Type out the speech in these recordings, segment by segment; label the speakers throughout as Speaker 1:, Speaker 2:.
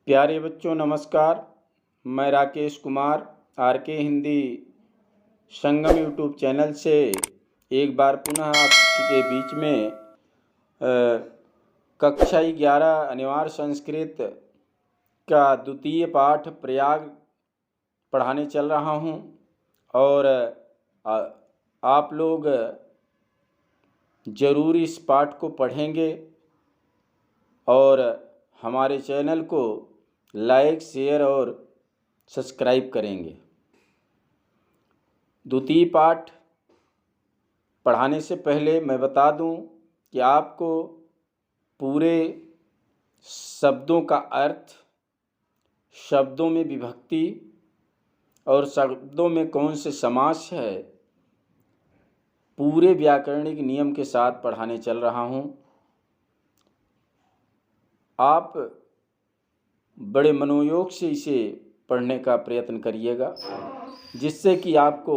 Speaker 1: प्यारे बच्चों नमस्कार। मैं राकेश कुमार आर के हिंदी संगम यूट्यूब चैनल से एक बार पुनः आपके बीच में कक्षा 11 अनिवार्य संस्कृत का द्वितीय पाठ प्रयाग पढ़ाने चल रहा हूँ और आप लोग ज़रूर इस पाठ को पढ़ेंगे और हमारे चैनल को लाइक शेयर और सब्सक्राइब करेंगे। द्वितीय पाठ पढ़ाने से पहले मैं बता दूं कि आपको पूरे शब्दों का अर्थ, शब्दों में विभक्ति और शब्दों में कौन से समास है, पूरे व्याकरणिक नियम के साथ पढ़ाने चल रहा हूं। आप बड़े मनोयोग से इसे पढ़ने का प्रयत्न करिएगा, जिससे कि आपको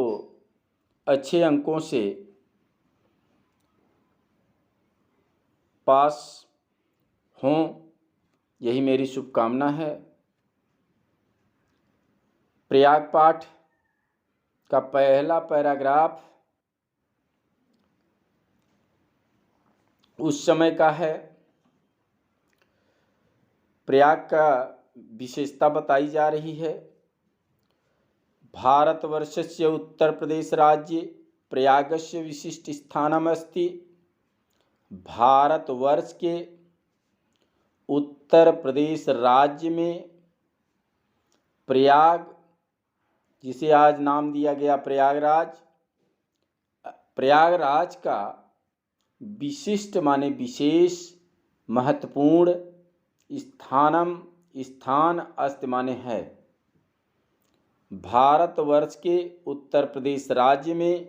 Speaker 1: अच्छे अंकों से पास हों, यही मेरी शुभकामना है। प्रयाग पाठ का पहला पैराग्राफ उस समय का है। प्रयाग का विशेषता बताई जा रही है। भारतवर्षस्य उत्तर प्रदेश राज्ये प्रयागस्य विशिष्ट स्थानमस्ति। भारतवर्ष के उत्तर प्रदेश राज्य में प्रयाग, जिसे आज नाम दिया गया प्रयागराज, प्रयागराज का विशिष्ट माने विशेष, महत्वपूर्ण, स्थान अस्ति माने है। भारतवर्ष के उत्तर प्रदेश राज्य में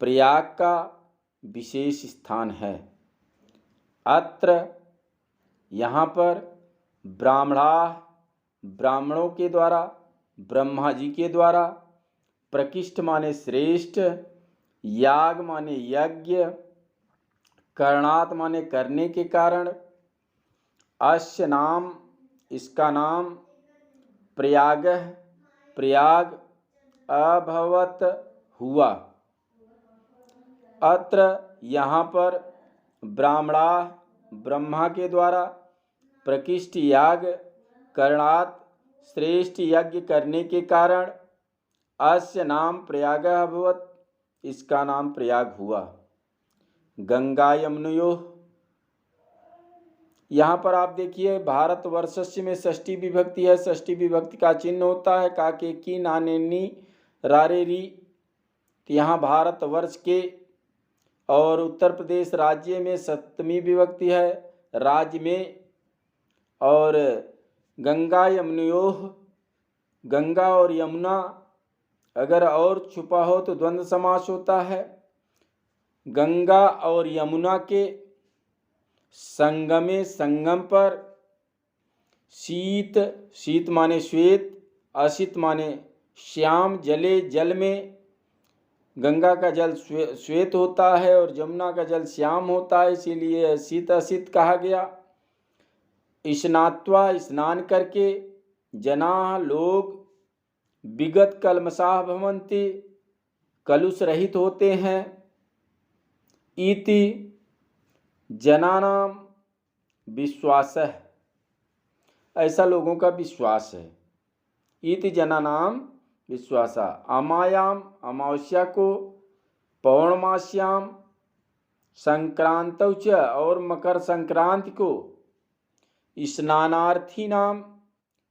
Speaker 1: प्रयाग का विशेष स्थान है। अत्र यहाँ पर ब्राह्मणों के द्वारा, ब्रह्मा जी के द्वारा, प्रकृष्ट माने श्रेष्ठ, याग माने यज्ञ, करणात् माने करने के कारण, अस्य नाम इसका नाम, प्रयाग अभवत हुआ। अत्र यहाँ पर ब्रह्मा के द्वारा, प्रकृष्ट याग, करणात् श्रेष्ठ यज्ञ करने के कारण, अस्य नाम प्रयाग अभवत, इसका नाम प्रयाग हुआ। गंगा यमुनयोः, यहाँ पर आप देखिए भारतवर्षस्य में षष्ठी विभक्ति है। षष्ठी विभक्ति का चिन्ह होता है काके की नाने नी रारे री। तो यहाँ भारतवर्ष के और उत्तर प्रदेश राज्य में सप्तमी विभक्ति है राज्य में। और गंगा यमुनयोः, गंगा और यमुना अगर और छुपा हो तो द्वंद्व समास होता है। गंगा और यमुना के संगम पर शीत माने श्वेत, असित माने श्याम, जल में गंगा का जल श्वेत होता है और यमुना का जल श्याम होता है, इसीलिए शीत असित कहा गया। स्नात्वा, स्नान करके, जनाः लोग, विगत कल्मषाः भवन्ति, कलुष रहित होते हैं। इति जनानाम विश्वासः, ऐसा लोगों का विश्वास है। इति जनानाम विश्वासा। अमायाम, अमावस्या को, पौर्णमास्याम, संक्रांतौ च, और मकर संक्रांति को, स्नानार्थी नाम,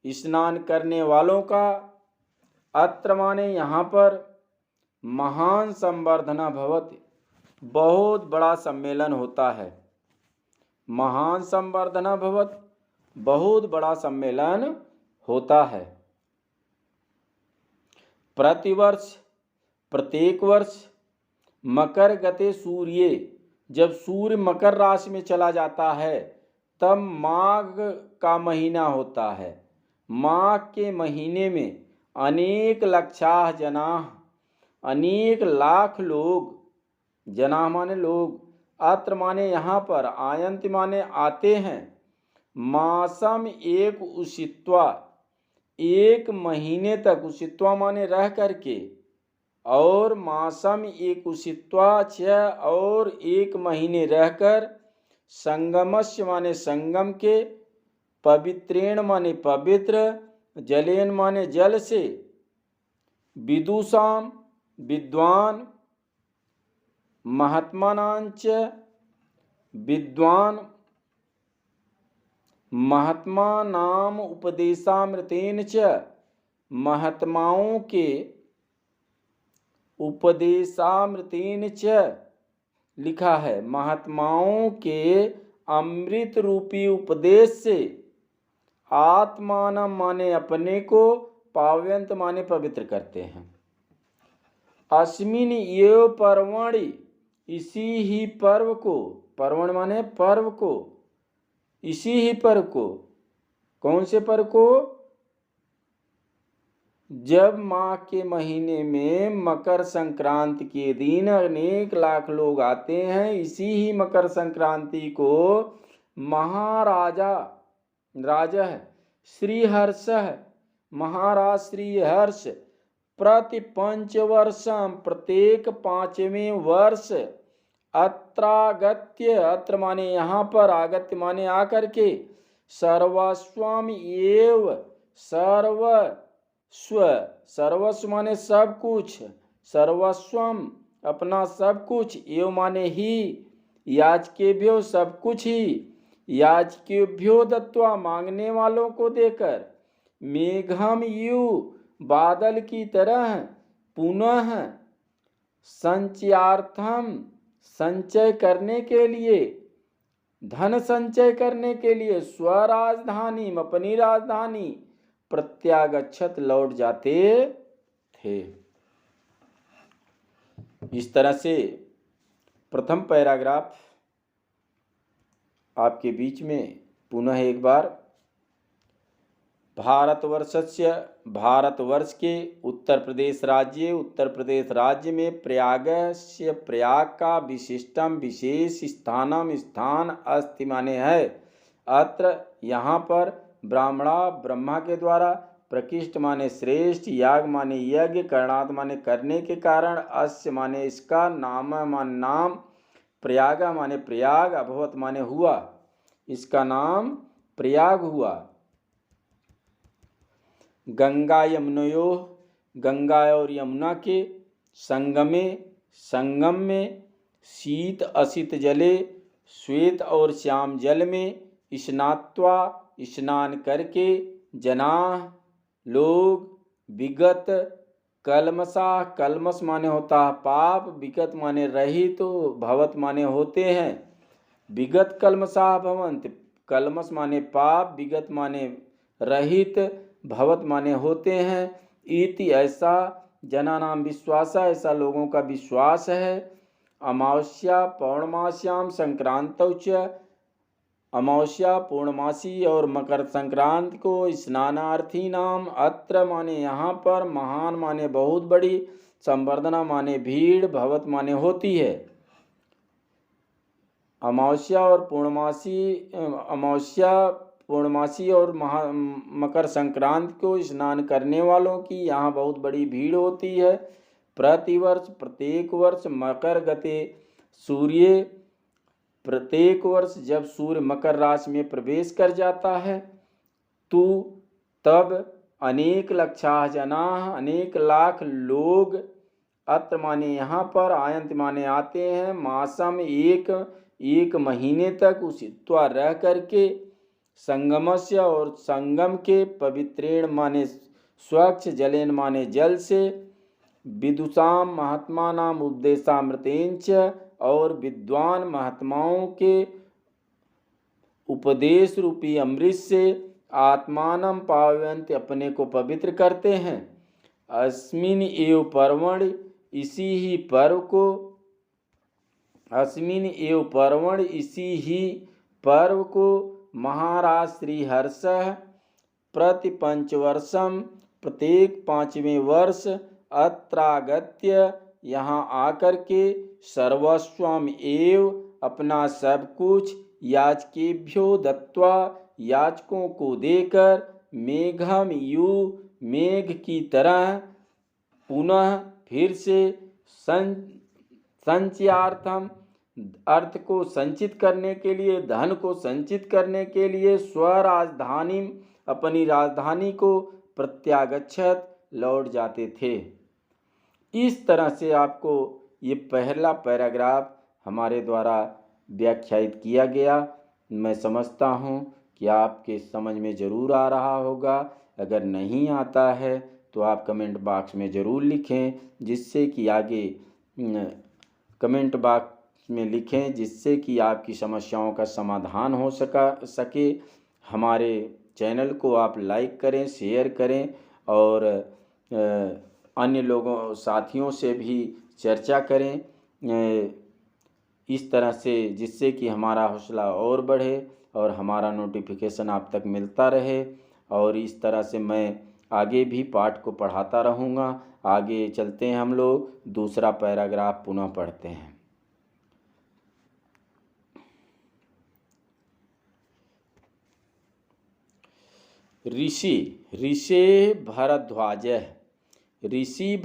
Speaker 1: स्नान करने वालों का, अत्र माने यहाँ पर, महान संवर्धना भवति, बहुत बड़ा सम्मेलन होता है। महान संवर्धना भवत, बहुत बड़ा सम्मेलन होता है। प्रतिवर्ष, प्रत्येक वर्ष, मकर गते सूर्ये, जब सूर्य मकर राशि में चला जाता है तब माघ का महीना होता है। माघ के महीने में अनेक लक्षाः जनाः, अनेक लाख लोग, जनाः माने लोग, अत्र माने यहाँ पर, आयन्ति माने आते हैं, मासम एक उषित्वा, एक महीने तक, उषित्वा माने रह करके, और मासम एक उषित्वा च, और एक महीने रहकर, संगमस्य माने संगम के, पवित्रेण माने पवित्र, जलेन माने जल से, विदुषाम विद्वान, महात्मानांच विद्वान, महात्मा नाम उपदेशामृतेन च, महात्माओं के उपदेशामृतेन च लिखा है, महात्माओं के अमृत रूपी उपदेश से, आत्मान माने अपने को, पावयंत माने पवित्र करते हैं। अस्मिन एव पर्वणि, इसी ही पर्व को, पर्वण माने पर्व को, इसी ही पर्व को, कौन से पर्व को? जब माह के महीने में मकर संक्रांति के दिन अनेक लाख लोग आते हैं, इसी ही मकर संक्रांति को महाराजा, राजा है श्रीहर्ष, महाराज श्रीहर्ष, प्रति पंचवर्षम, प्रत्येक 5वें वर्ष, अत्रागत्य, अत्र माने यहाँ पर, आगत्य माने आकर के, सर्वस्वम एव, सर्वस्व, सर्वस्व माने सब कुछ, सर्वस्वम अपना सब कुछ, एव माने ही, याचकेभ्यो सब कुछ ही, याचकेभ्यो दत्वा मांगने वालों को देकर, मेघम यू बादल की तरह, पुनः संचयार्थम संचय करने के लिए, धन संचय करने के लिए, स्वराजधानी अपनी राजधानी, प्रत्यागच्छत लौट जाते थे। इस तरह से प्रथम पैराग्राफ आपके बीच में पुनः एक बार, भारतवर्षस्य, भारतवर्ष के उत्तर प्रदेश राज्य में प्रयागस्य, प्रयाग का विशिष्टम विशेष स्थानम स्थान अस्ति माने है, अत्र यहाँ पर ब्राह्मणा ब्रह्मा के द्वारा, प्रकृष्ट माने श्रेष्ठ, याग माने यज्ञ, करणात् माने करने के कारण, अस्य माने इसका, नाम माने नाम, प्रयागा माने प्रयाग, अभवत माने हुआ, इसका नाम प्रयाग हुआ। गंगा यमुनयो, गंगा और यमुना के, संगमे, संगम में, शीत असित जले, श्वेत और श्याम जल में, स्नात्वा स्नान करके, जना लोग, विगत कलमसा, कलमस माने होता है पाप, विगत माने रहित, तो भवत माने होते हैं, विगत कलमसा भवंत, कलमस माने पाप, विगत माने रहित, भवत माने होते हैं, इति ऐसा, जना नाम विश्वासा, ऐसा लोगों का विश्वास है। अमावस्या पौर्णमास्याम संक्रांतौ च, अमावस्या पूर्णमासी और मकर संक्रांति को, स्नानार्थी नाम, अत्र माने यहाँ पर, महान माने बहुत बड़ी, संवर्धना माने भीड़, भवत माने होती है। अमावस्या और पूर्णमासी, अमावस्या पूर्णमासी और मकर संक्रांति को स्नान करने वालों की यहाँ बहुत बड़ी भीड़ होती है। प्रतिवर्ष, प्रत्येक वर्ष, मकर गते सूर्य, प्रत्येक वर्ष जब सूर्य मकर राशि में प्रवेश कर जाता है, तो तब अनेक लक्षाः जनाः, अनेक लाख लोग, अत्र माने यहाँ पर, आयंत माने आते हैं, मासम एक महीने तक उषित्वा रह करके, संगमस्य और संगम के, पवित्रेण माने स्वच्छ, जलेन माने जल से, विदुषाम महात्मानाम उपदेशामृतेन च, और विद्वान महात्माओं के उपदेश रूपी अमृत से, आत्मानं पावयन्ति अपने को पवित्र करते हैं। अस्मिन एव पर्वणि, इसी ही पर्व को, अस्मिन एव पर्वणि, इसी ही पर्व को, महाराज श्रीहर्ष प्रति पंचवर्षम, प्रत्येक 5वें वर्ष, अत्रागत्य यहाँ आकर के, सर्वस्वम एव अपना सब कुछ, याचकेभ्यो दत्वा याचकों को देकर मेघम यू मेघ की तरह पुनः फिर से संचयार्थम अर्थ को संचित करने के लिए, धन को संचित करने के लिए स्वराजधानी अपनी राजधानी को प्रत्यागच्छत लौट जाते थे। इस तरह से आपको ये पहला पैराग्राफ हमारे द्वारा व्याख्यायित किया गया। मैं समझता हूँ कि आपके समझ में ज़रूर आ रहा होगा। अगर नहीं आता है तो आप कमेंट बॉक्स में ज़रूर लिखें, जिससे कि आगे कमेंट बॉक्स में लिखें जिससे कि आपकी समस्याओं का समाधान हो सके। हमारे चैनल को आप लाइक करें, शेयर करें और अन्य लोगों साथियों से भी चर्चा करें इस तरह से, जिससे कि हमारा हौसला और बढ़े और हमारा नोटिफिकेशन आप तक मिलता रहे। और इस तरह से मैं आगे भी पाठ को पढ़ाता रहूँगा। आगे चलते हैं, हम लोग दूसरा पैराग्राफ पुनः पढ़ते हैं। ऋषि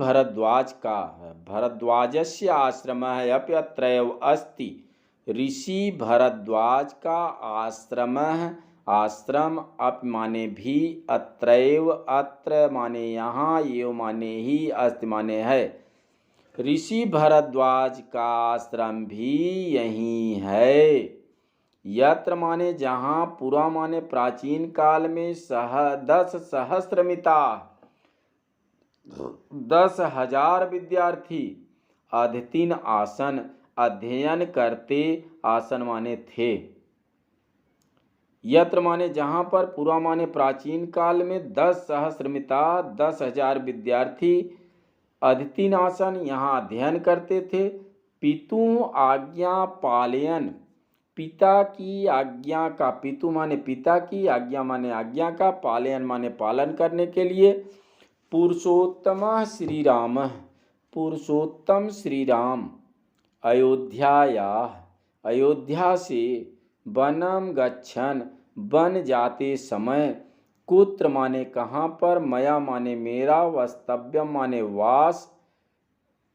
Speaker 1: भरद्वाज का भरद्वाजस्य आश्रमः अपि अत्रैव अस्ति। ऋषि भरद्वाज का आश्रम अप माने भी, अत्रैव अत्र माने यहाँ, एव माने ही, अस्ति माने है। ऋषि भरद्वाज का आश्रम भी यही है। यत्र माने जहाँ, पुरा माने प्राचीन काल में, 10 सहस्रमिता 10,000 विद्यार्थी, अध्ययन आसन अध्ययन करते, आसन माने थे। यत्र माने जहाँ पर, पुरा माने प्राचीन काल में, 10 सहस्रमिता 10,000 विद्यार्थी, अध्ययन आसन यहाँ अध्ययन करते थे। पितु आज्ञा पालयन, पिता की आज्ञा का, पितु माने पिता की, आज्ञा माने आज्ञा का, पालयन माने पालन करने के लिए, पुरुषोत्तम श्री राम, पुरुषोत्तम श्री राम अयोध्या से वनम गच्छन, वन जाते समय, कुत्र माने कहाँ पर, मया माने मेरा, वस्तव्यम माने वास,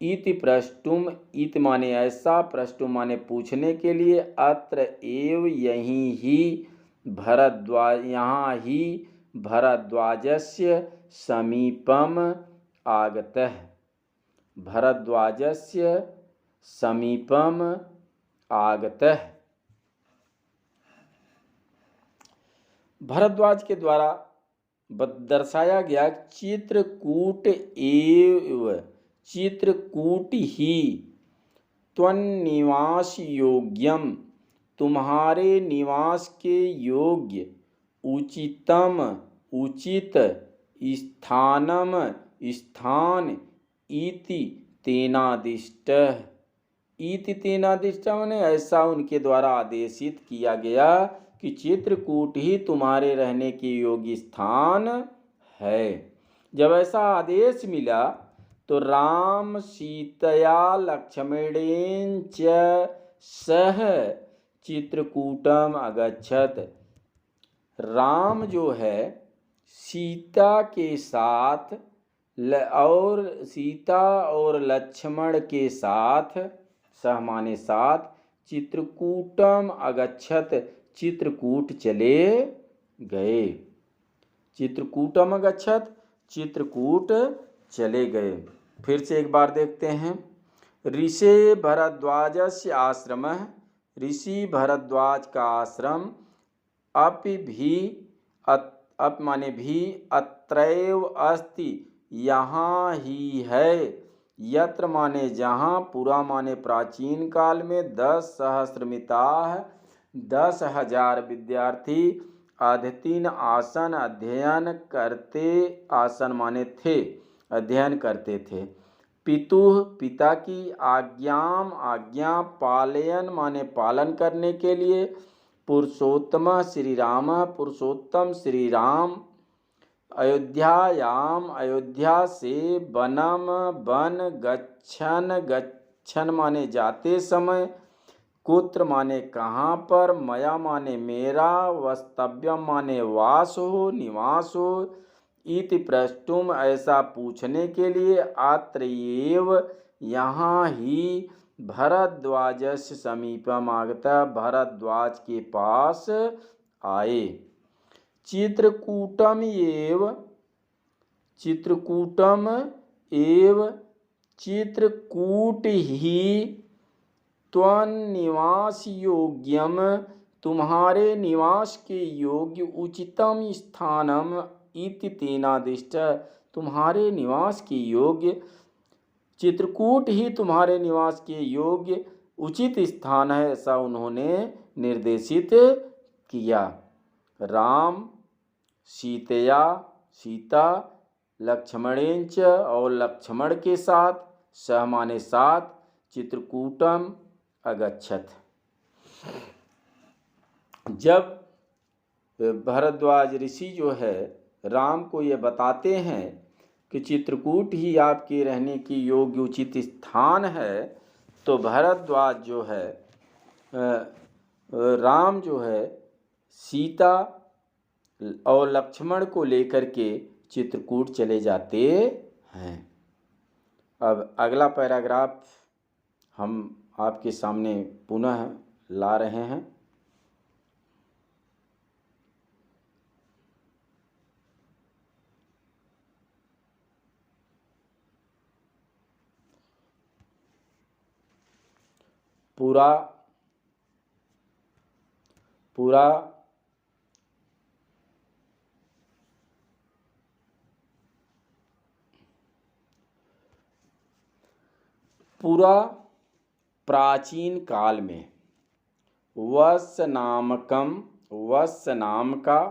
Speaker 1: इति प्रष्टुम, इत माने ऐसा, प्रष्टुम माने पूछने के लिए, अत्र एव यहीं ही, भरद्वाज यहाँ ही, भरद्वाजस्य समीपम आगतः, भरद्वाजस्य समीपम आगतः। भरद्वाज के द्वारा दर्शाया गया चित्रकूट एव चित्रकूट ही त्वन्निवास योग्यम, तुम्हारे निवास के योग्य, उचितम उचित, स्थानम स्थान, इति तेनादिष्ट, इति तेनादिष्ट माने ऐसा उनके द्वारा आदेशित किया गया कि चित्रकूट ही तुम्हारे रहने के योग्य स्थान है। जब ऐसा आदेश मिला तो राम सीतया लक्ष्मणेन च सह चित्रकूटम अगच्छत। राम जो है सीता के साथ और सीता और लक्ष्मण के साथ, सह माने साथ, चित्रकूटम अगच्छत, चित्रकूट चले गए। चित्रकूटम अगच्छत, चित्रकूट चले गए। फिर से एक बार देखते हैं। ऋषि भरद्वाजस्य आश्रमः, ऋषि भरद्वाज का आश्रम, अपि भी अप माने भी, अत्रैव अस्ति यहाँ ही है, यत्र माने जहाँ, पुरा माने प्राचीन काल में, 10 सहस्रमिता 10,000 विद्यार्थी, अध्ययन आसन अध्ययन करते, आसन माने थे, अध्ययन करते थे। पितुः पिता की, आज्ञाम आज्ञा, पालयन माने पालन करने के लिए, पुरुषोत्तम श्री राम पुरुषोत्तम श्री राम, अयोध्यायाम अयोध्या से, वनम वन, गच्छन गच्छन माने जाते समय, कुत्र माने कहाँ पर, मया माने मेरा, वस्तव्यम माने वास हो, निवास हो, इति प्रष्टुम ऐसा पूछने के लिए, अत्र एव यहाँ ही, भरद्वाजस्य समीपम आगता भरद्वाज के पास आए। चित्रकूटम एव चित्रकूट ही त्वन्निवास योग्यम, तुम्हारे निवास के योग्य उचितम स्थानम इति तेनादिष्ट, तुम्हारे निवास के योग्य चित्रकूट ही तुम्हारे निवास के योग्य उचित स्थान है, ऐसा उन्होंने निर्देशित किया। राम सीता लक्ष्मणेंच और लक्ष्मण के साथ, सह माने साथ, चित्रकूटम अगच्छत। जब भरद्वाज ऋषि जो है राम को ये बताते हैं कि चित्रकूट ही आपके रहने की योग्य उचित स्थान है, तो भरद्वाज जो है राम जो है सीता और लक्ष्मण को लेकर के चित्रकूट चले जाते हैं। अब अगला पैराग्राफ हम आपके सामने पुनः ला रहे हैं। पूरा प्राचीन काल में वत्स नाम का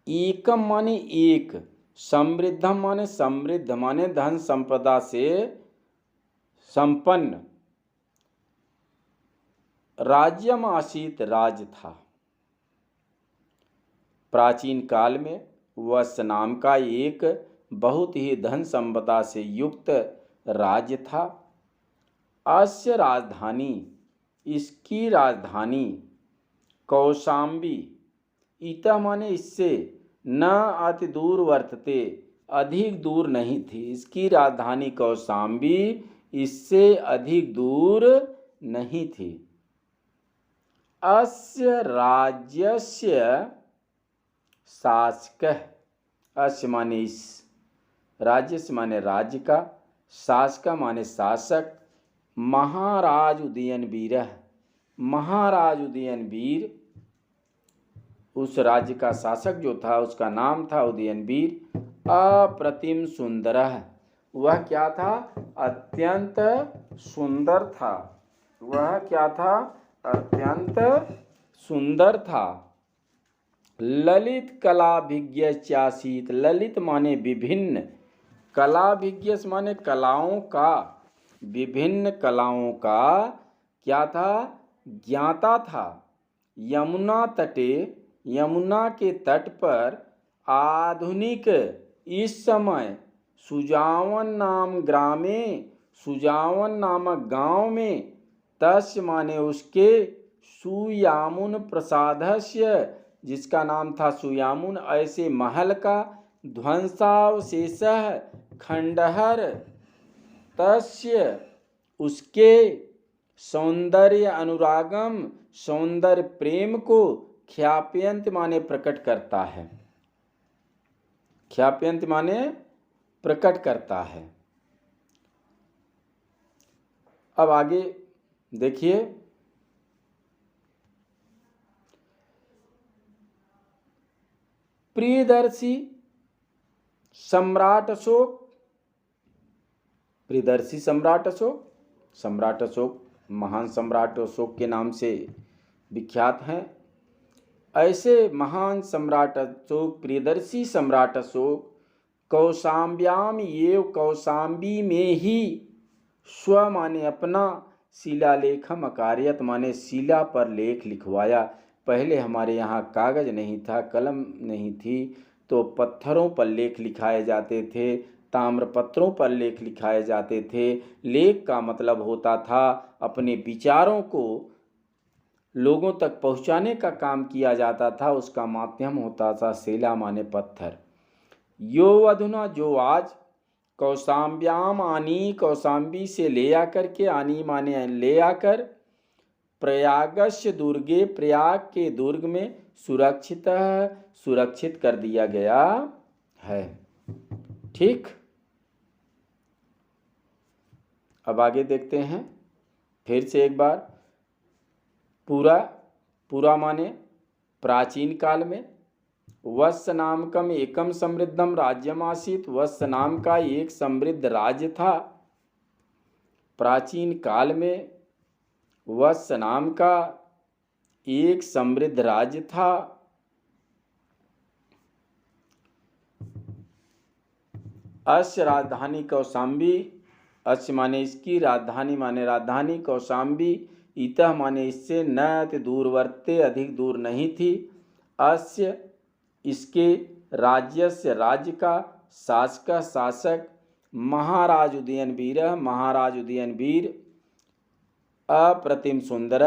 Speaker 1: एकम माने एक, समृद्धम माने समृद्ध माने धन संपदा से संपन्न, राज्यम आसीत राज्य था। प्राचीन काल में वत्स नाम का एक बहुत ही धन संपदा से युक्त राज्य था। अस्य राजधानी, इसकी राजधानी, कौशाम्बी, इतः माने इससे, न अति दूर वर्तते, अधिक दूर नहीं थी। इसकी राजधानी कौशाम्बी इससे अधिक दूर नहीं थी। अस्य राज्यस्य शासकः, अस्य माने इस, राज्य से माने राज्य का, शासक माने शासक, महाराज उदयनवीर, महाराज उदयनवीर, उस राज्य का शासक जो था उसका नाम था उदयनवीर। अप्रतिम सुंदर, वह क्या था? अत्यंत सुंदर था। वह क्या था? अत्यंत सुंदर था। ललित कलाभिज्ञ चासीत, ललित माने विभिन्न, कलाभिज्ञ माने कलाओं का, विभिन्न कलाओं का क्या था? ज्ञाता था। यमुना तटे, यमुना के तट पर, आधुनिक इस समय, सुजावन नाम ग्रामे, सुजावन नामक गांव में, तस्य माने उसके, सुयामुन प्रसादस्य, जिसका नाम था सुयामुन, ऐसे महल का, ध्वंसावशेष खंडहर, तस्य उसके, सौंदर्य अनुरागम, सौंदर्य प्रेम को, ख्याप्यंत माने प्रकट करता है। ख्याप्यंत माने प्रकट करता है। अब आगे देखिए, प्रियदर्शी सम्राट अशोक, प्रियदर्शी सम्राट अशोक, सम्राट अशोक महान सम्राट अशोक के नाम से विख्यात हैं। ऐसे महान सम्राट अशोक, प्रियदर्शी सम्राट अशोक, कौशाम्ब्याम, ये कौशाम्बी में ही, स्व माने अपना, शिलालेखम अकार्यत माने शिला पर लेख लिखवाया। पहले हमारे यहाँ कागज नहीं था, कलम नहीं थी, तो पत्थरों पर लेख लिखाए जाते थे ताम्रपत्रों पर लेख लिखाए जाते थे। लेख का मतलब होता था अपने विचारों को लोगों तक पहुंचाने का काम किया जाता था, उसका माध्यम होता था शिला माने पत्थर। यो अधुना जो आज, कौशाम्ब्याम आनी, कौशाम्बी से ले आकर के, आनी माने ले आकर, प्रयागस्य दुर्गे, प्रयाग के दुर्ग में सुरक्षित कर दिया गया है। ठीक, अब आगे देखते हैं फिर से एक बार। पूरा माने प्राचीन काल में, वत्स नामकम एकम समृद्धम राज्यम आसीत, वत्स नाम का एक समृद्ध राज्य था। प्राचीन काल में वत्स नाम का एक समृद्ध राज्य था। अस्य राजधानी कौशाम्बी, अस्य माने इसकी, राजधानी माने राजधानी, कौशाम्बी इतः माने इससे, न अति दूरवर्ते अधिक दूर नहीं थी। अस्य इसके, राज्यस्य राज्य का, शासक महाराज उदयनवीर, महाराज उदयनवीर, अप्रतिम सुंदर,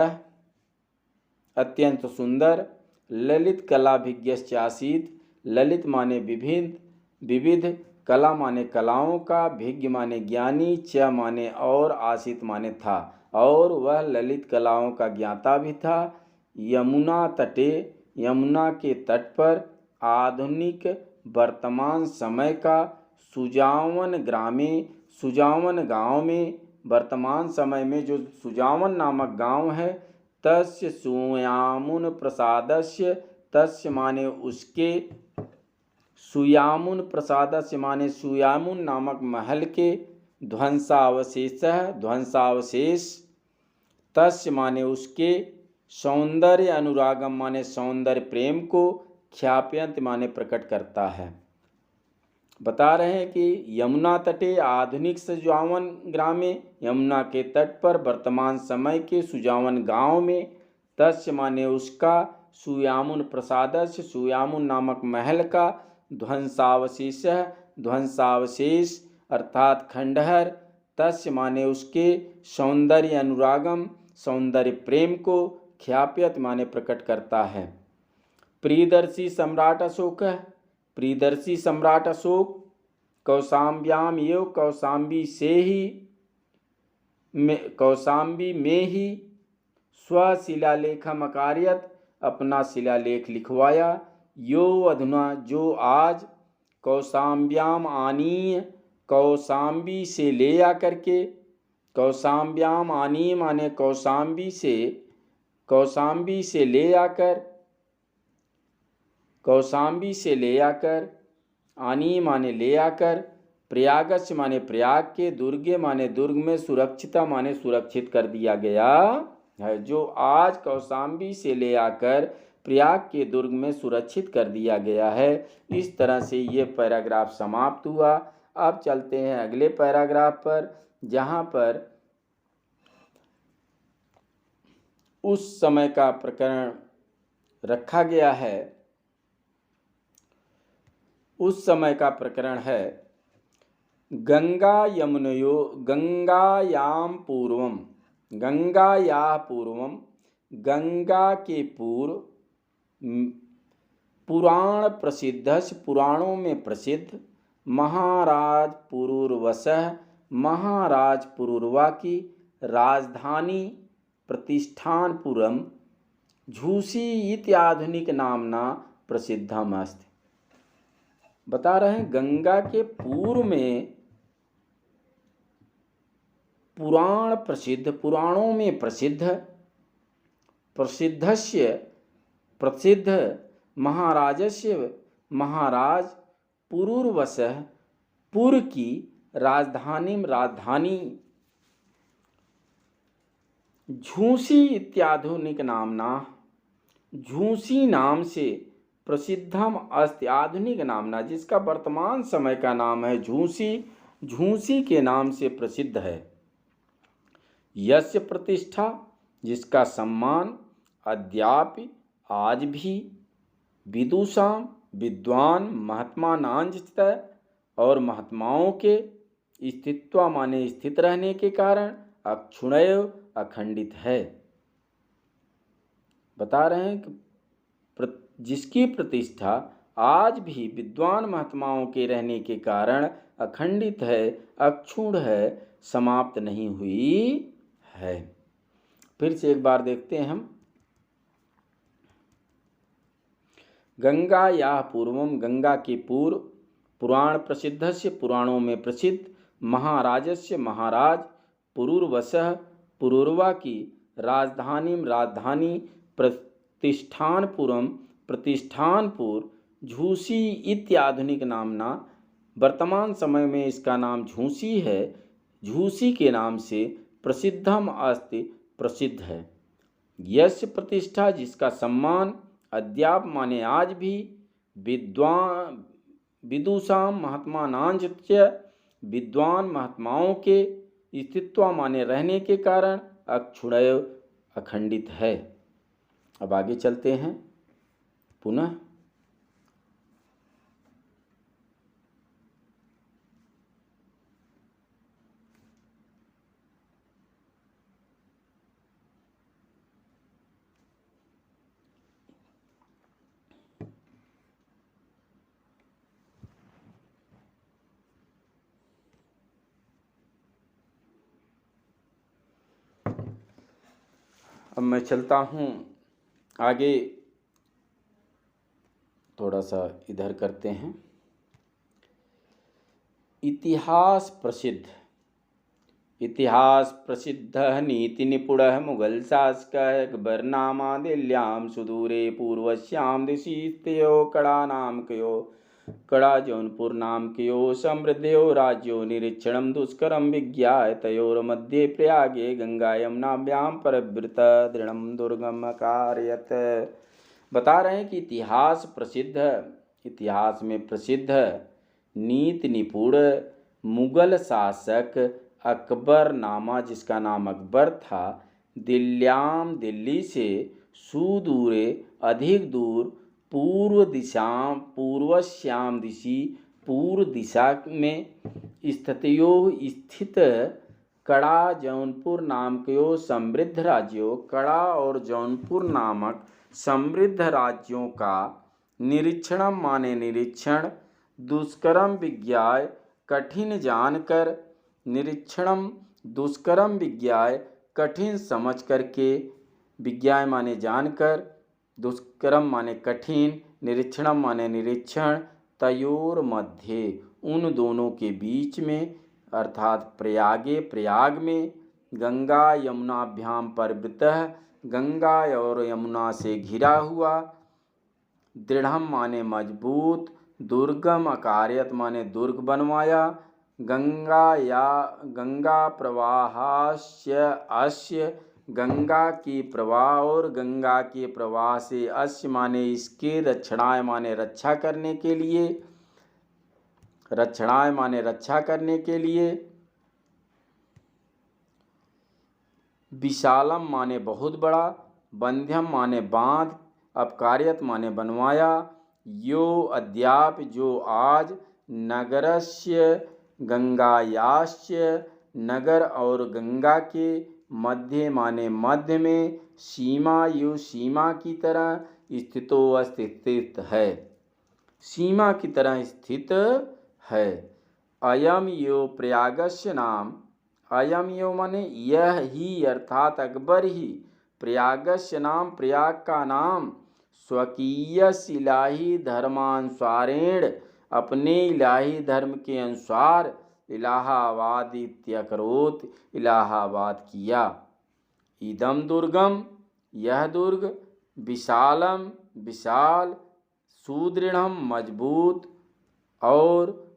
Speaker 1: अत्यंत सुंदर, ललित कलाभिज्ञश्च आसीत्, ललित माने विविध, कला माने कलाओं का, भिज्ञ माने ज्ञानी, च माने और, आसीत माने था, और वह ललित कलाओं का ज्ञाता भी था। यमुना तटे, यमुना के तट पर, आधुनिक वर्तमान समय का, सुजावन ग्रामे, सुजावन गांव में, वर्तमान समय में जो सुजावन नामक गांव है, तस्य सुयामुन प्रसादस्य, तस्य माने उसके, सुयामुन प्रसादस्य माने सुयामुन नामक महल के, ध्वंसावशेष, तस्य माने उसके, सौंदर्य अनुरागम माने सौंदर्य प्रेम को, ख्याप्यंत माने प्रकट करता है। बता रहे हैं कि यमुना तटे, आधुनिक सुजावन ग्रामे, यमुना के तट पर, वर्तमान समय के सुजावन गांव में, तस्य माने उसका, सुयामुन प्रसादस्य सुयामुन नामक महल का, ध्वंसावशेष अर्थात खंडहर, तस्य माने उसके, सौंदर्य अनुरागम सौंदर्य प्रेम को, ख्याप्यत माने प्रकट करता है। प्रियदर्शी सम्राट अशोक, प्रियदर्शी सम्राट अशोक, कौशाम्ब्याम एव, कौशाम्बी में ही, स्वशिलालेखम अकार्यत, अपना शिलालेख लिखवाया। यो अधुना जो आज, कौशाम्ब्याम आनीय, कौशाम्बी से ले आकर के, कौशाम्ब्याम आनीय माने कौशाम्बी से ले आकर, कौशाम्बी से ले आकर, आनी माने ले आकर, प्रयागस्य माने प्रयाग के, दुर्गे माने दुर्ग में, सुरक्षिता माने सुरक्षित कर दिया गया है। जो आज कौशाम्बी से ले आकर प्रयाग के दुर्ग में सुरक्षित कर दिया गया है। इस तरह से ये पैराग्राफ समाप्त हुआ। अब चलते हैं अगले पैराग्राफ पर, जहाँ पर उस समय का प्रकरण रखा गया है। उस समय का प्रकरण है गंगायाम पूर्वम, गंगाया पूर्वम, गंगा के पूर्व, पुराण प्रसिद्ध, पुराणों में प्रसिद्ध, महाराज पुरूरवसः, महाराज पुरूरवा की राजधानी प्रतिष्ठानपुरम, झूसी इत्याधुनिक नामना प्रसिद्धम अस्ति। बता रहे हैं गंगा के पूर्व में पुराण प्रसिद्ध, पुराणों में प्रसिद्ध, प्रसिद्ध महाराजस्य, महाराज पुरूरवसः, पुर की राजधानी, झूसी इत्याधुनिक नामना, झूसी नाम से प्रसिद्धम अस्ति, आधुनिक नामना, जिसका वर्तमान समय का नाम है झूसी, झूसी के नाम से प्रसिद्ध है। यस्य प्रतिष्ठा, जिसका सम्मान, अद्यापि आज भी, विदुषाम विद्वान महात्मा नांजत, और महात्माओं के स्थित्व माने स्थित रहने के कारण अक्षुण्य अखंडित है। बता रहे हैं कि जिसकी प्रतिष्ठा आज भी विद्वान महात्माओं के रहने के कारण अखंडित है, अक्षुण्ण है, समाप्त नहीं हुई है। फिर से एक बार देखते हैं हम। गंगा या पूर्वम, गंगा के पूर्व, पुराण प्रसिद्धस्य, पुराणों में प्रसिद्ध, महाराजस्य महाराज, पुरूर्वसः, पुरूर्वा की राजधानी, राजधानी, प्रतिष्ठानपुरम, प्रतिष्ठानपुर, झूसी इत्याधुनिक नामना, वर्तमान समय में इसका नाम झूसी है, झूसी के नाम से प्रसिद्धम अस्ति, प्रसिद्ध है। यश प्रतिष्ठा, जिसका सम्मान, अद्याप माने आज भी, विद्वान विदुषाम महात्मानांच, विद्वान महात्माओं के स्थित्व माने रहने के कारण अक्षुण्य अखंडित है। अब आगे चलते हैं पुनः। अब मैं चलता हूँ आगे, थोड़ा सा इधर करते हैं। इतिहास प्रसिद्ध, इतिहास प्रसिद्ध नीति निपुण मुगल शासक अकबर नामा, दिल्ल्यां सुदूरे पूर्वश्याम दिशि स्थितो कड़ा नाम कयो, कड़ा जौनपुर नाम कयो, समृद्धयो राज्यो निरीक्षणं दुष्करं विज्ञाय, तयोर्मध्ये प्रयागे गंगा यमुनाभ्यां परिवृत दृढ़ं दुर्गम अकारयत। बता रहे हैं कि इतिहास प्रसिद्ध, इतिहास में प्रसिद्ध, नीति निपुण मुगल शासक अकबर नामा, जिसका नाम अकबर था, दिल्ल्याम, दिल्ली से, सुदूरे, अधिक दूर, पूर्व दिशा, पूर्वश्याम दिशि, पूर्व दिशा में, स्थितयो स्थित, कड़ा जौनपुर नाम के समृद्ध राज्यों, कड़ा और जौनपुर नामक समृद्ध राज्यों का निरीक्षण माने निरीक्षण, दुष्करम विज्ञाय कठिन जानकर, निरीक्षणम दुष्करम विज्ञाय कठिन समझ करके, विज्ञाय माने जानकर, दुष्करम माने कठिन, निरीक्षणम माने निरीक्षण, तयोर मध्य उन दोनों के बीच में, अर्थात प्रयागे प्रयाग में, गंगा यमुनाभ्याम परिवृतः, गंगा और यमुना से घिरा हुआ, दृढ़म माने मजबूत, दुर्गम अकार्यत माने दुर्ग बनवाया, गंगा प्रवाहास्य अस्य, गंगा की प्रवाह और गंगा के प्रवाह से, अस्य माने इसके, रक्षणाय माने रक्षा करने के लिए, रक्षणाय माने रक्षा करने के लिए, विशालम माने बहुत बड़ा, बंध्यम माने बांध, अपकार्यत माने बनवाया, यो अद्याप जो आज, नगरस्य गंगायास्य नगर और गंगा के, मध्य माने मध्य में, सीमा यो सीमा की तरह, स्थितो स्थित है, सीमा की तरह स्थित है। अयम यो प्रयागस्य नाम, अयम यो माने यह ही, अर्थात अकबर ही, प्रयागस्य नाम, प्रयाग का नाम, स्वकीय इलाही धर्मानुसारेण, अपने इलाही धर्म के अनुसार, इलाहाबाद इत्यकरोत, इलाहाबाद किया। इदम दुर्गम, यह दुर्ग, विशालम विशाल, सुदृढ़म मजबूत, और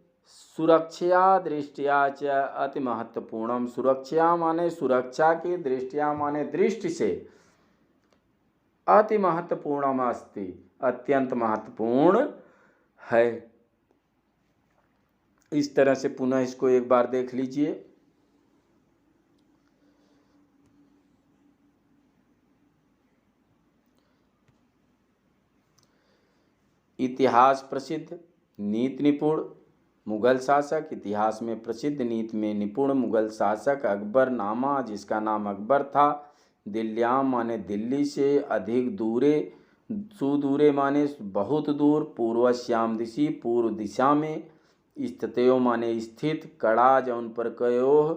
Speaker 1: सुरक्षा दृष्टिया च अति महत्वपूर्णम, सुरक्षा माने सुरक्षा की, दृष्टिया माने दृष्टि से, अति महत्वपूर्णम अस्ति, अत्यंत महत्वपूर्ण है। इस तरह से पुनः इसको एक बार देख लीजिए। इतिहास प्रसिद्ध, नीति निपुण मुगल शासक। इतिहास में प्रसिद्ध, नीति में निपुण मुगल शासक अकबर नामा, जिसका नाम अकबर था। दिल्ल्याम माने दिल्ली से, अधिक दूरे, सुदूरे माने बहुत दूर, पूर्वश्याम दिशि पूर्व दिशा में, स्थितयो माने स्थित, कड़ा जौनपुर कयोह,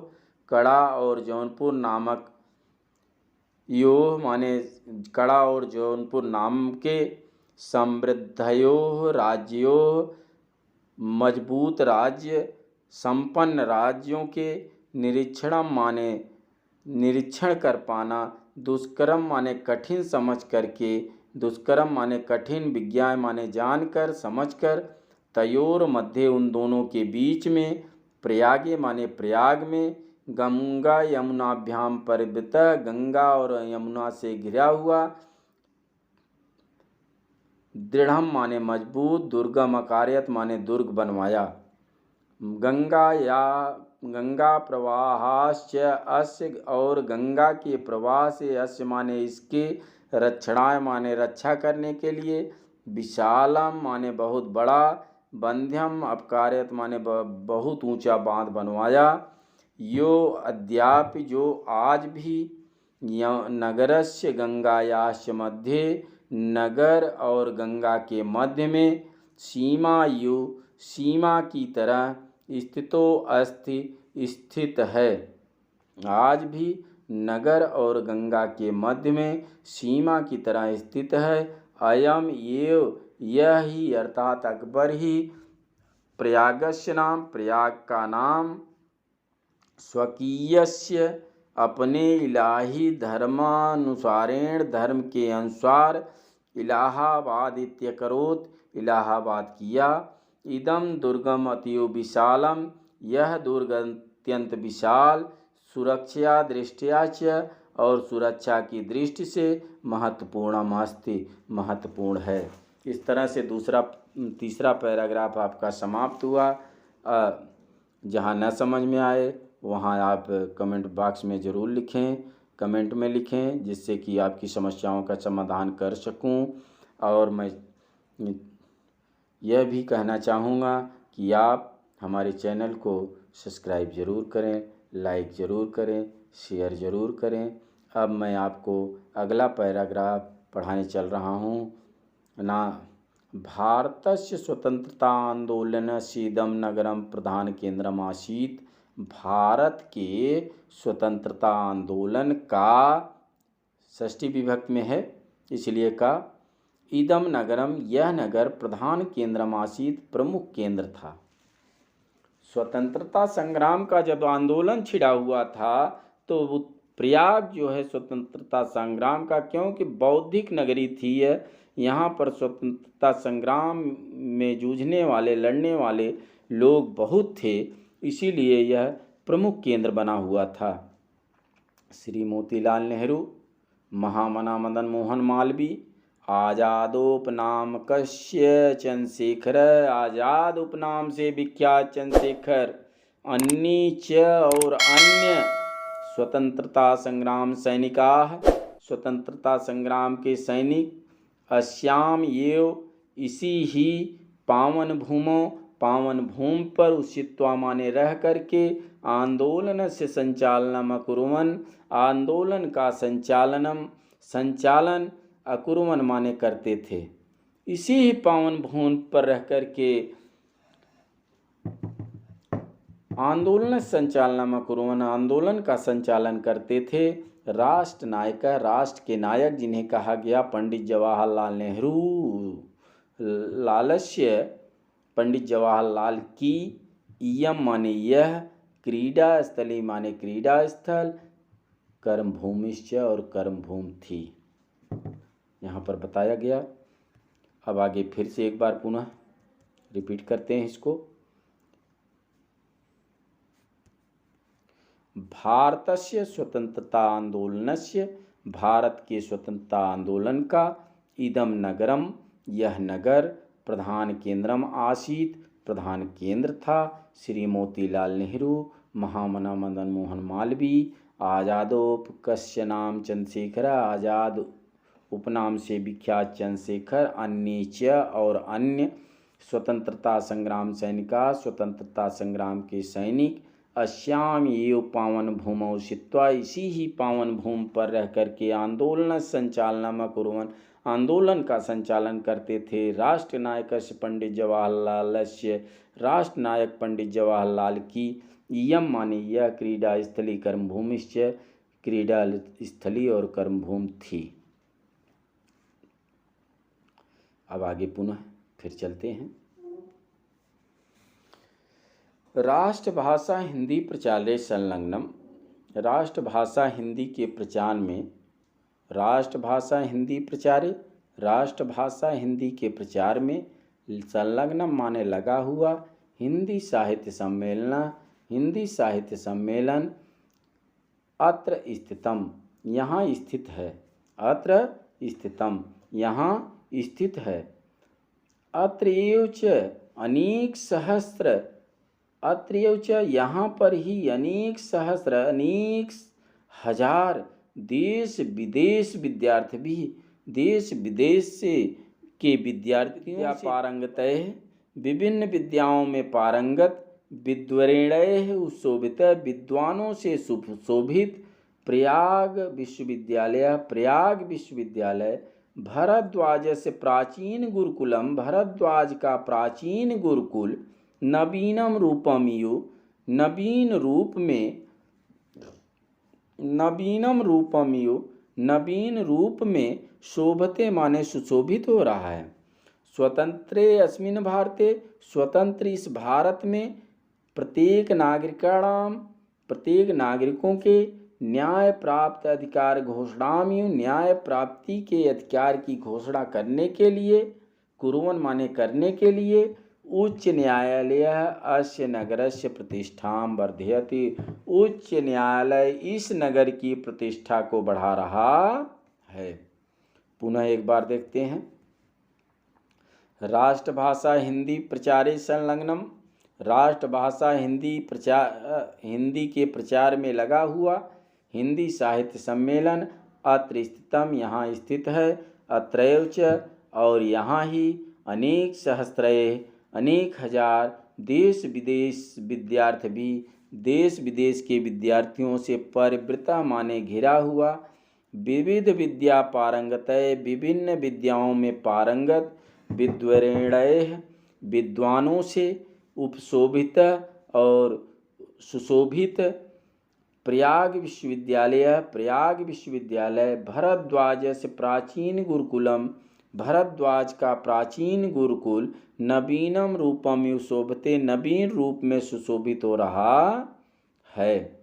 Speaker 1: कड़ा और जौनपुर नामक, यो माने कड़ा और जौनपुर नाम के, समृद्धयो राज्यो, मजबूत राज्य, संपन्न राज्यों के, निरीक्षणम माने निरीक्षण कर पाना, दुष्कर्म माने कठिन समझ करके, दुष्कर्म माने कठिन, विज्ञान माने जानकर समझकर, तयोर मध्य उन दोनों के बीच में, प्रयागे माने प्रयाग में, गंगा यमुनाभ्याम परिवृत, गंगा और यमुना से घिरा हुआ, दृढ़म माने मजबूत, दुर्गम अकार्यत माने दुर्ग बनवाया। गंगा प्रवाहाश्च अस्य, और गंगा के प्रवाह से, अस्य माने इसके, रक्षणाय माने रक्षा करने के लिए, विशालम माने बहुत बड़ा, बंध्यम अपकार्यत माने बहुत ऊंचा बांध बनवाया। यो अद्यापि, जो आज भी, नगरस्य गंगायाश्च मध्ये, नगर और गंगा के मध्य में, सीमा की तरह, स्थितो अस्ति स्थित है। आज भी नगर और गंगा के मध्य में सीमा की तरह स्थित है। अयम यह ही, अर्थात अकबर ही, प्रयागस्य नाम, प्रयाग का नाम, स्वकीयस्य अपने, इलाही धर्मानुसारेण धर्म के अनुसार, इलाहाबाद इत्यकरोत् इलाहाबाद किया। इदम दुर्गम अतीव विशालम, यह दुर्ग अत्यंत विशाल, सुरक्षा दृष्टया च, और सुरक्षा की दृष्टि से, महत्वपूर्णम अस्ति महत्वपूर्ण है। इस तरह से तीसरा पैराग्राफ आपका समाप्त हुआ। जहाँ न समझ में आए वहाँ आप कमेंट बॉक्स में ज़रूर लिखें, कमेंट में लिखें, जिससे कि आपकी समस्याओं का समाधान कर सकूं। और मैं यह भी कहना चाहूँगा कि आप हमारे चैनल को सब्सक्राइब ज़रूर करें, लाइक ज़रूर करें, शेयर ज़रूर करें। अब मैं आपको अगला पैराग्राफ पढ़ाने चल रहा हूँ ना। भारतस्य स्वतंत्रता आंदोलनस्य इदं नगरम प्रधान केंद्रम आसीत्। भारत के स्वतंत्रता आंदोलन का, षष्ठी विभक्ति में है इसलिए का, इदम नगरम, यह नगर, प्रधान केंद्रम आसीत्, प्रमुख केंद्र था। स्वतंत्रता संग्राम का जब आंदोलन छिड़ा हुआ था तो वो प्रयाग जो है स्वतंत्रता संग्राम का, क्योंकि बौद्धिक नगरी थी यहाँ पर स्वतंत्रता संग्राम में जूझने वाले, लड़ने वाले लोग बहुत थे, इसीलिए यह प्रमुख केंद्र बना हुआ था। श्री मोतीलाल नेहरू, महामना मदन मोहन मालवीय, आज़ादोपनामकस्य चंद्रशेखर, आज़ाद उपनाम से विख्यात चंद्रशेखर, अन्य च, और अन्य स्वतंत्रता संग्राम सैनिकाः, स्वतंत्रता संग्राम के सैनिक, अस्याम एव, इसी ही, पावन भूमौ, पावन भूमि पर उषित्वा माने रह करके, आंदोलन से संचालनम अकुर्वन्, आंदोलन का संचालन अकुर्वन् माने करते थे। इसी ही पावन भूमि पर रह करके आंदोलन संचालनम अकुर्वन्, आंदोलन का संचालन करते थे। राष्ट्र नायक, राष्ट्र के नायक जिन्हें कहा गया, पंडित जवाहरलाल नेहरू, लालस्य, पंडित जवाहरलाल की, इयम माने यह, क्रीडा स्थली माने क्रीडा स्थल, कर्मभूमिश्च, और कर्मभूमि थी, यहाँ पर बताया गया। अब आगे फिर से एक बार पुनः रिपीट करते हैं इसको। भारतस्य स्वतंत्रता आंदोलनस्य, भारत के स्वतंत्रता आंदोलन का, इदम नगरम, यह नगर, प्रधान केंद्रम आसीत्, प्रधान केंद्र था, श्री मोतीलाल नेहरू, महामना मदन मोहन मालवीय, आज़ादोपकस्य नाम चंद्रशेखर, आज़ाद उपनाम से विख्यात चंद्रशेखर, अन्य च, और अन्य, स्वतंत्रता संग्राम सैनिका, स्वतंत्रता संग्राम के सैनिक, अस्याम एव पावन भूमौ स्थित्वा, इसी ही पावन भूमि पर रह करके आंदोलन संचालनम अकुर्वन्, आंदोलन का संचालन करते थे। राष्ट्रनायकस्य पंडित जवाहरलालस्य, राष्ट्रनायक पंडित जवाहरलाल की इयम माने यह क्रीडा स्थली कर्मभूमिश्च, क्रीडा स्थली और कर्मभूमि थी। अब आगे पुनः फिर चलते हैं। राष्ट्रभाषा हिंदी प्रचारे संलग्नम, राष्ट्रभाषा हिंदी के प्रचार में, राष्ट्रभाषा हिंदी प्रचारे, राष्ट्रभाषा हिंदी के प्रचार में संलग्नम माने लगा हुआ, हिंदी साहित्य सम्मेलन, हिंदी साहित्य सम्मेलन अत्र स्थितम, यहाँ स्थित है, अत्र स्थितम, यहाँ स्थित है, अत्र एव च अनेक सहस्त्र, अत्र एव च यहाँ पर ही अनेक सहस्त्र, अनेक हजार देश विदेश विद्यार्थी भी, देश विदेश से के विद्यार्थियों पारंगत है, विभिन्न विद्याओं में पारंगत, विद्वरेणैः सुशोभित, विद्वानों से सुशोभित, प्रयाग विश्वविद्यालय, प्रयाग विश्वविद्यालय, भरद्वाज से प्राचीन गुरुकुलम, भरद्वाज का प्राचीन गुरुकुल, नवीनम रूपम यु, नवीन रूप में, नवीनम रूपम यु, नवीन रूप में, शोभते माने सुशोभित हो रहा है। स्वतंत्रे अस्मिन् भारते, स्वतंत्र इस भारत में, प्रत्येक नागरिकाणाम, प्रत्येक नागरिकों के न्याय प्राप्त अधिकार घोषणाम्यु, न्याय प्राप्ति के अधिकार की घोषणा करने के लिए, कुर्वन् माने करने के लिए, उच्च न्यायालय अस्य नगरस्य प्रतिष्ठां वर्धयति, उच्च न्यायालय इस नगर की प्रतिष्ठा को बढ़ा रहा है। पुनः एक बार देखते हैं। राष्ट्रभाषा हिंदी प्रचारे संलग्नम, राष्ट्रभाषा हिंदी प्रचार, हिंदी के प्रचार में लगा हुआ, हिंदी साहित्य सम्मेलन अत्र स्थितम, यहाँ स्थित है, अत्रैव च और यहाँ ही, अनेक सहस्त्रैः अनेक हजार, देश विदेश विद्यार्थी भी, देश विदेश के विद्यार्थियों से परिवृता माने घिरा हुआ, विविध विद्या पारंगतय, विभिन्न विद्याओं में पारंगत, विद्वरेणैः विद्वानों से, उपशोभित और सुशोभित, प्रयाग विश्वविद्यालय, प्रयाग विश्वविद्यालय, भरद्वाज से प्राचीन गुरुकुलम, भरद्वाज का प्राचीन गुरुकुल, नवीनम रूपम यु शोभते, नवीन रूप में सुशोभित हो रहा है।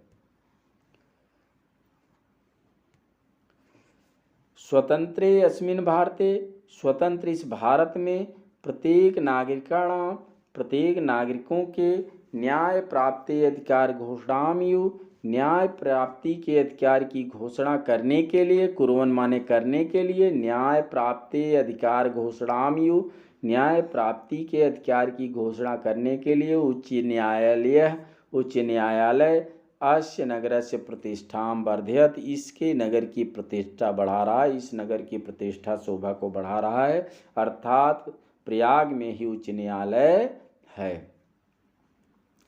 Speaker 1: स्वतंत्रे अस्मिन् भारते, स्वतंत्र इस भारत में, प्रत्येक नागरिकाणां, प्रत्येक नागरिकों के न्याय प्राप्ति अधिकार घोषणाम्यु, न्याय प्राप्ति के अधिकार की घोषणा करने के लिए, कुर्वन् माने करने के लिए, न्याय प्राप्ति अधिकार घोषणाम्यु, न्याय प्राप्ति के अधिकार की घोषणा करने के लिए, उच्च न्यायालय, उच्च न्यायालय अस्य नगरस्य प्रतिष्ठां वर्धयत, इसके नगर की प्रतिष्ठा बढ़ा रहा है, इस नगर की प्रतिष्ठा शोभा को बढ़ा रहा है, अर्थात प्रयाग में ही उच्च न्यायालय है।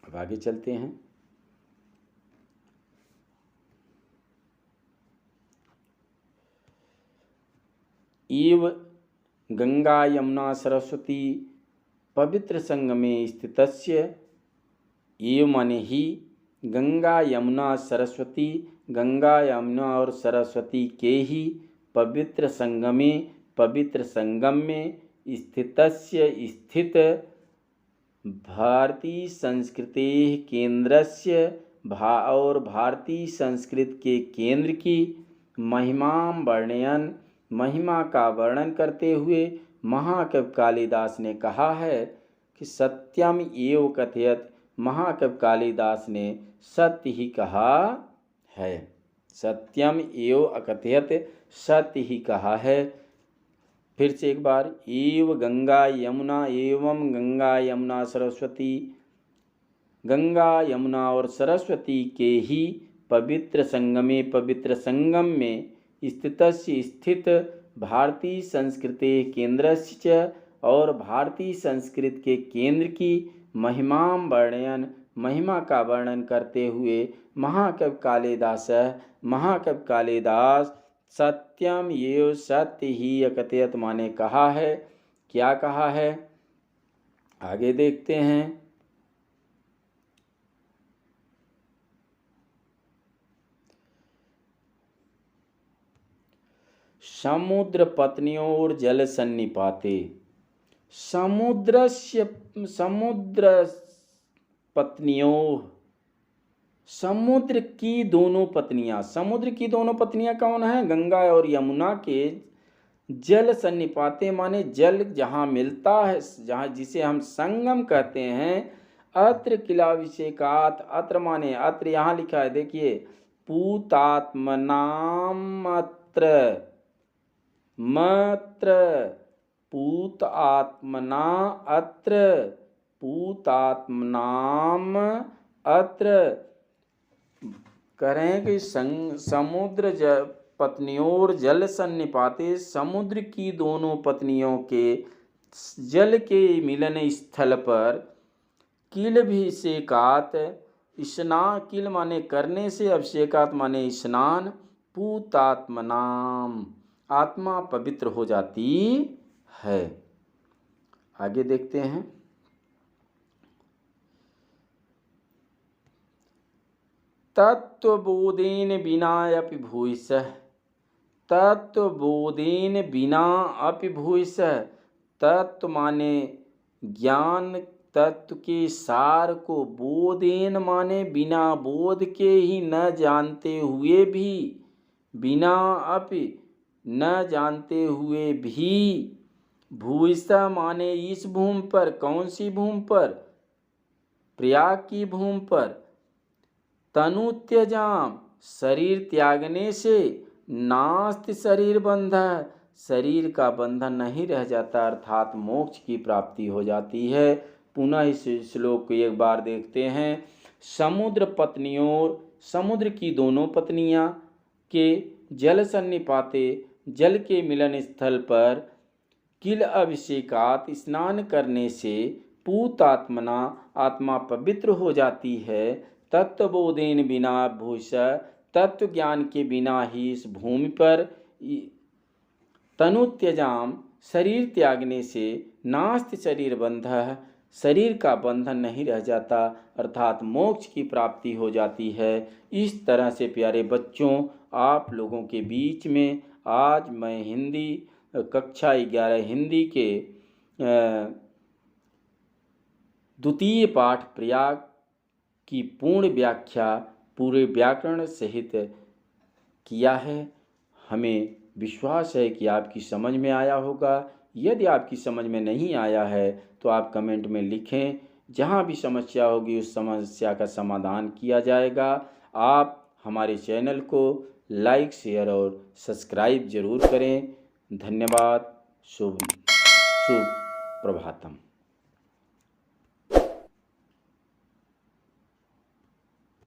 Speaker 1: अब आगे चलते हैं। एव गंगा यमुना सरस्वती पवित्र संगमे स्थितस्य, एव माने ही, गंगा यमुना सरस्वती, गंगा यमुना और सरस्वती के ही, पवित्र संगमे, पवित्र संगम में, स्थितस्य स्थित, भारतीय संस्कृति केंद्रस्य और भारतीय संस्कृत के केंद्र की, महिमां वर्णयन, महिमा का वर्णन करते हुए महाकवि कालिदास ने कहा है कि सत्यम एव कथयत, महाकवि कालिदास ने सत्य ही कहा है, सत्यम एव अकथयत, सत्य ही कहा है। फिर से एक बार, एव गंगा यमुना, एवं गंगा यमुना सरस्वती, गंगा यमुना और सरस्वती के ही, पवित्र संगमे, पवित्र संगम में, स्थितस्य स्थित, भारतीय संस्कृति केंद्रस्य और भारतीय संस्कृति के केंद्र की महिमा का वर्णन करते हुए महाकवि कालिदास सत्यम एव सत्य ही अकथयत माने कहा है। क्या कहा है, आगे देखते हैं। समुद्र पत्न्योर जल सन्निपाते, समुद्र पत्नियों, समुद्र की दोनों पत्नियां कौन है, गंगा और यमुना के जल सन्निपाते माने जल जहाँ मिलता है, जहाँ जिसे हम संगम कहते हैं। अत्र किलाभिषेकात, अत्र माने अत्र यहाँ लिखा है देखिए, पूतात्मनाम अत्र मत्र पूत आत्मना अत्र पूतात्मनाम अत्र। करें कि समुद्र पत्नियों जल सन्निपाते, समुद्र की दोनों पत्नियों के जल के मिलन स्थल पर किलभिषेकात स्नान, किल माने करने से, अभिषेकात माने स्नान, पूतात्मनाम आत्मा पवित्र हो जाती है। आगे देखते हैं। तत्वबोधेन बिना अपि भूयसः, तत्वबोधेन बिना अपि भूयसः, तत्व माने ज्ञान, तत्व के सार को, बोधेन माने बिना बोध के ही, न जानते हुए भी, बिना अपि न जानते हुए भी, भूयसः माने इस भूमि पर, कौन सी भूमि पर, प्रयाग की भूमि पर, तनु त्यजाम शरीर त्यागने से, नास्ति शरीर बंधः शरीर का बंधन नहीं रह जाता, अर्थात मोक्ष की प्राप्ति हो जाती है। पुनः इस श्लोक को एक बार देखते हैं। समुद्र पत्नियों, समुद्र की दोनों पत्नियां के जल सन्निपाते, जल के मिलन स्थल पर, किल अभिषेकात स्नान करने से, पूतात्मना आत्मा पवित्र हो जाती है, तत्वबोधेन बिना भूयसः तत्व ज्ञान के बिना ही इस भूमि पर, तनु त्यजाम शरीर त्यागने से, नास्ति शरीर बंधः शरीर का बंधन नहीं रह जाता, अर्थात मोक्ष की प्राप्ति हो जाती है। इस तरह से प्यारे बच्चों, आप लोगों के बीच में आज मैं हिंदी कक्षा 11 हिंदी के द्वितीय पाठ प्रयाग की पूर्ण व्याख्या पूरे व्याकरण सहित किया है। हमें विश्वास है कि आपकी समझ में आया होगा। यदि आपकी समझ में नहीं आया है तो आप कमेंट में लिखें, जहाँ भी समस्या होगी उस समस्या का समाधान किया जाएगा। आप हमारे चैनल को लाइक, शेयर और सब्सक्राइब जरूर करें। धन्यवाद। शुभ प्रभातम।